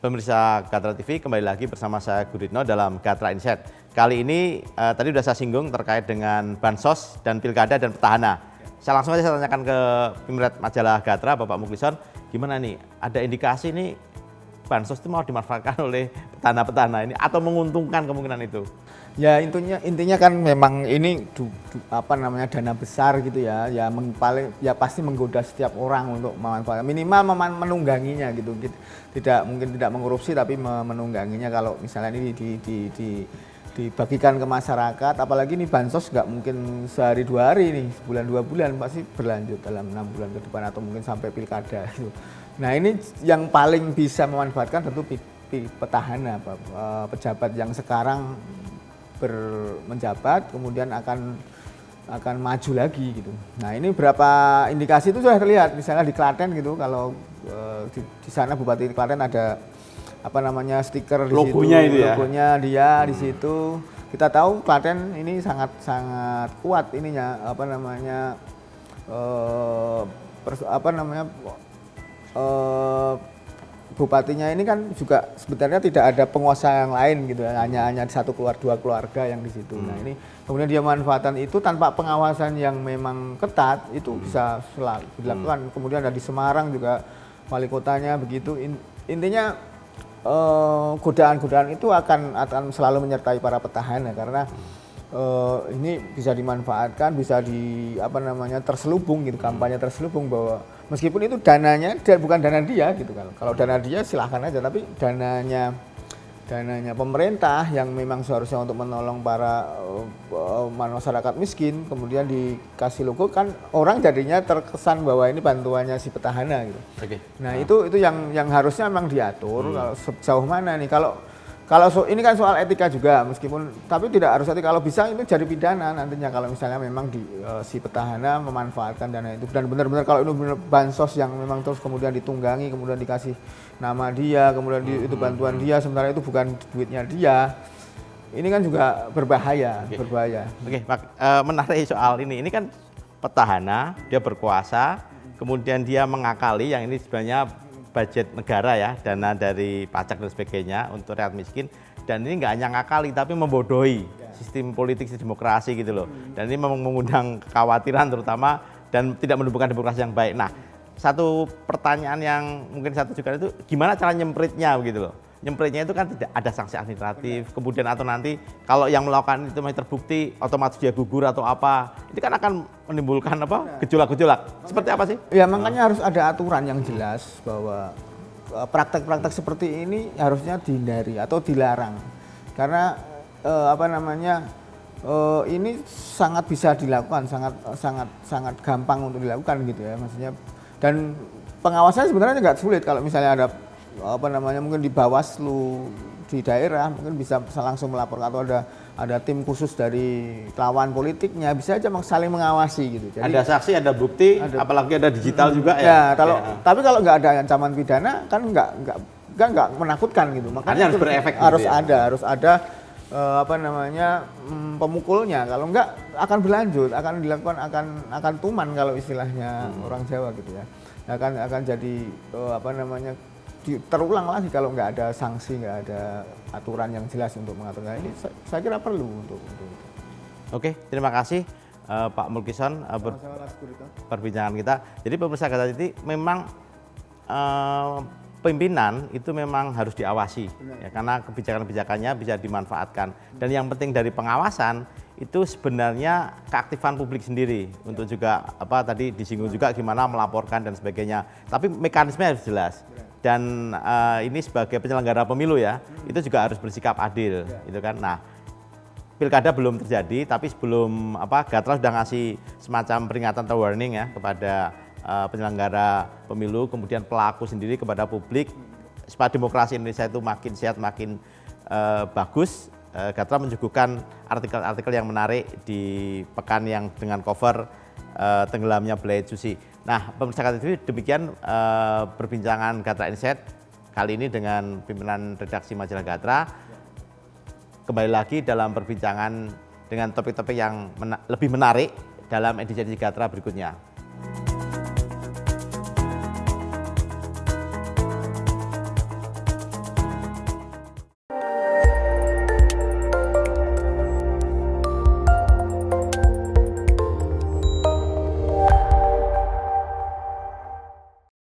Pemirsa Gatra TV, kembali lagi bersama saya Guritno dalam Gatra Insight. Kali ini tadi sudah saya singgung terkait dengan bansos dan pilkada dan petahana. Saya langsung aja saya tanyakan ke pimret majalah Gatra, Bapak Muklisson, gimana nih? Ada indikasi nih bansos itu mau dimanfaatkan oleh petahana-petahana ini atau menguntungkan kemungkinan itu? Ya intinya kan memang ini dana besar gitu ya, pasti menggoda setiap orang untuk memanfaatkan, minimal menungganginya gitu. Mungkin tidak mengkorupsi tapi menungganginya kalau misalnya ini dibagikan ke masyarakat, apalagi ini bansos nggak mungkin sehari dua hari nih, sebulan dua bulan, pasti berlanjut dalam 6 bulan ke depan atau mungkin sampai pilkada gitu. Nah ini yang paling bisa memanfaatkan tentu petahana, pejabat yang sekarang menjabat kemudian akan maju lagi gitu. Nah ini berapa indikasi itu sudah terlihat, misalnya di Klaten gitu, kalau di sana Bupati Klaten ada stiker di logonya situ, itu ya? logonya dia di situ. Kita tahu Klaten ini sangat kuat ininya bupatinya ini kan juga sebenarnya tidak ada penguasa yang lain gitu, hanya satu dua keluarga yang di situ. Nah ini kemudian dia manfaatkan itu tanpa pengawasan yang memang ketat, itu bisa dilakukan. Kemudian ada di Semarang juga wali kotanya begitu. Intinya godaan-godaan itu akan selalu menyertai para petahana karena ini bisa dimanfaatkan, bisa terselubung gitu, kampanye terselubung bahwa meskipun itu dananya bukan dana dia gitu kan. Kalau dana dia silahkan aja, tapi dananya pemerintah yang memang seharusnya untuk menolong para masyarakat miskin, kemudian dikasih logo, kan orang jadinya terkesan bahwa ini bantuannya si petahana gitu. Oke. Nah itu yang harusnya memang diatur kalau sejauh mana nih, kalau ini kan soal etika juga, meskipun tapi tidak harus etika, kalau bisa itu jadi pidana nantinya kalau misalnya memang si petahana memanfaatkan dana itu dan benar-benar kalau itu benar bansos yang memang terus kemudian ditunggangi, kemudian dikasih nama dia, kemudian itu bantuan dia, sementara itu bukan duitnya dia. Ini kan juga berbahaya. Oke, Pak, menarik soal ini. Ini kan petahana, dia berkuasa, kemudian dia mengakali yang ini sebenarnya budget negara ya, dana dari pajak dan sebagainya untuk rakyat miskin, dan ini nggak hanya ngakali tapi membodohi sistem politik, sistem demokrasi gitu loh. Dan ini memang mengundang kekhawatiran terutama dan tidak menumbuhkan demokrasi yang baik. Nah, satu pertanyaan yang mungkin satu juga itu gimana cara nyempritnya begitu loh. Nyempritnya itu kan tidak ada sanksi administratif, kemudian atau nanti kalau yang melakukan itu masih terbukti otomatis dia gugur atau apa, itu kan akan menimbulkan gejolak-gejolak. Seperti apa sih? Ya makanya harus ada aturan yang jelas bahwa praktek-praktek seperti ini harusnya dihindari atau dilarang, karena ini sangat bisa dilakukan, sangat gampang untuk dilakukan gitu ya, maksudnya. Dan pengawasannya sebenarnya nggak sulit, kalau misalnya ada mungkin di Bawaslu di daerah mungkin bisa langsung melaporkan, atau ada tim khusus dari lawan politiknya, bisa aja saling mengawasi gitu. Jadi, ada saksi, ada bukti, apalagi ada digital juga ya. Tapi kalau nggak ada ancaman pidana kan nggak menakutkan gitu. Makanya harus berefek. Harus ada pemukulnya. Kalau nggak akan berlanjut, akan dilakukan, akan tuman kalau istilahnya orang Jawa gitu ya. Akan jadi terulang lagi kalau nggak ada sanksi, nggak ada aturan yang jelas untuk mengaturnya. Ini saya kira perlu untuk itu. Oke, terima kasih Pak Muklisson perbincangan kita. Jadi pemirsa Gatra TV memang pimpinan itu memang harus diawasi ya, karena kebijakan-kebijakannya bisa dimanfaatkan. Dan yang penting dari pengawasan itu sebenarnya keaktifan publik sendiri untuk juga tadi disinggung juga gimana melaporkan dan sebagainya. Tapi mekanisme harus jelas. Dan ini sebagai penyelenggara pemilu ya, itu juga harus bersikap adil, gitu kan. Nah, pilkada belum terjadi, tapi sebelum Gatra sudah ngasih semacam peringatan atau warning ya kepada penyelenggara pemilu, kemudian pelaku sendiri, kepada publik, supaya demokrasi Indonesia itu makin sehat, makin bagus. Gatra menyuguhkan artikel-artikel yang menarik di pekan yang dengan cover tenggelamnya Belaid Susi. Nah, pemirsa Gatra TV, demikian perbincangan Gatra Insight kali ini dengan pimpinan redaksi majalah Gatra. Kembali lagi dalam perbincangan dengan topik-topik yang lebih menarik dalam edisi Gatra berikutnya.